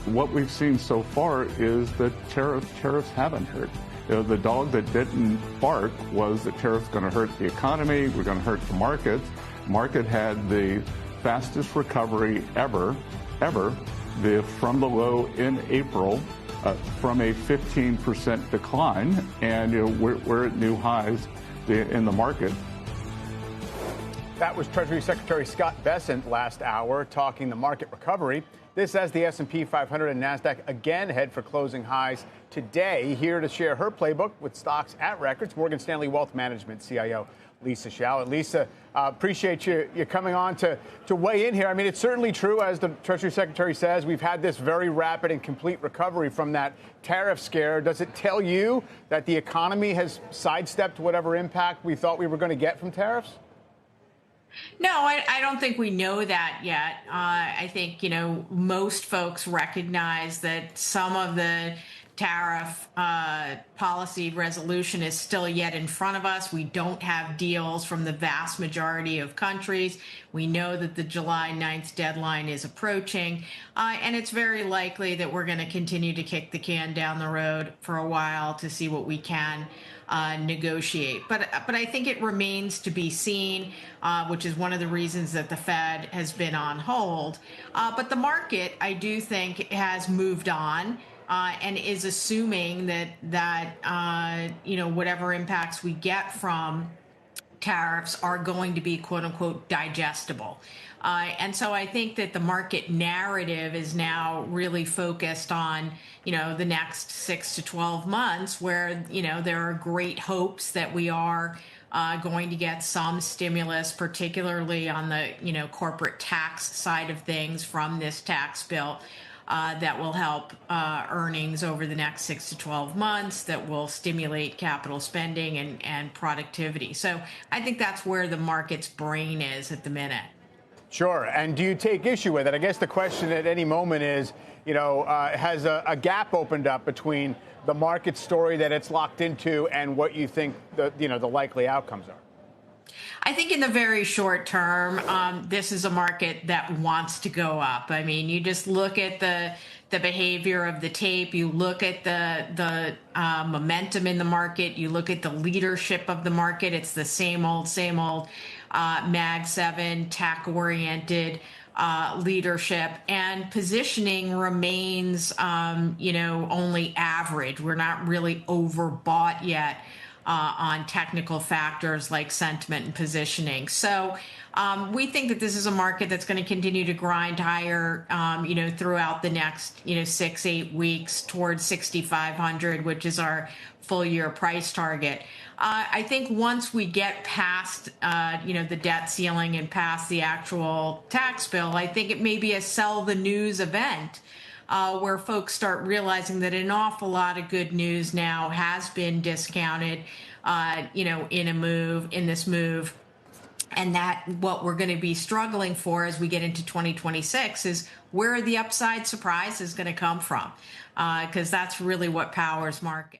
what we've seen so far is that tariffs haven't hurt. The dog that didn't bark was that tariffs going to hurt the economy, we're going to hurt the markets. Market had the fastest recovery ever, from the low in April, from a 15% decline, and we're at new highs in the market. That was Treasury Secretary Scott Bessent last hour talking the market recovery. This as the S&P 500 and NASDAQ again head for closing highs today. Here to share her playbook with stocks at records, Morgan Stanley Wealth Management CIO Lisa Shalett. Lisa, appreciate you coming on to weigh in here. I mean, it's certainly true, as the Treasury Secretary says, we've had this very rapid and complete recovery from that tariff scare. Does it tell you that the economy has sidestepped whatever impact we thought we were going to get from tariffs? No, I don't think we know that yet. I think, most folks recognize that some of the tariff policy resolution is still yet in front of us. We don't have deals from the vast majority of countries. We know that the July 9th deadline is approaching, and it's very likely that we're going to continue to kick the can down the road for a while to see what we can negotiate. But I think it remains to be seen, which is one of the reasons that the Fed has been on hold. But the market, I do think, has moved on. And is assuming that whatever impacts we get from tariffs are going to be, quote unquote, digestible. And so I think that the market narrative is now really focused on, the next 6 to 12 months where, there are great hopes that we are going to get some stimulus, particularly on the, corporate tax side of things from this tax bill. That will help earnings over the next 6 to 12 months, that will stimulate capital spending and productivity. So I think that's where the market's brain is at the minute. Sure. And do you take issue with it? I guess the question at any moment is, has a gap opened up between the market story that it's locked into and what you think the likely outcomes are? I think in the very short term, this is a market that wants to go up. I mean, you just look at the behavior of the tape, you look at the momentum in the market, you look at the leadership of the market. It's the same old Mag 7 tech-oriented leadership, and positioning remains, only average. We're not really overbought yet on technical factors like sentiment and positioning. So we think that this is a market that's going to continue to grind higher, throughout the next, 6-8 weeks towards 6,500, which is our full year price target. I think once we get past, the debt ceiling and past the actual tax bill, I think it may be a sell the news event. Where folks start realizing that an awful lot of good news now has been discounted, in this move. And that what we're going to be struggling for as we get into 2026 is where the upside surprise is going to come from, because that's really what powers market.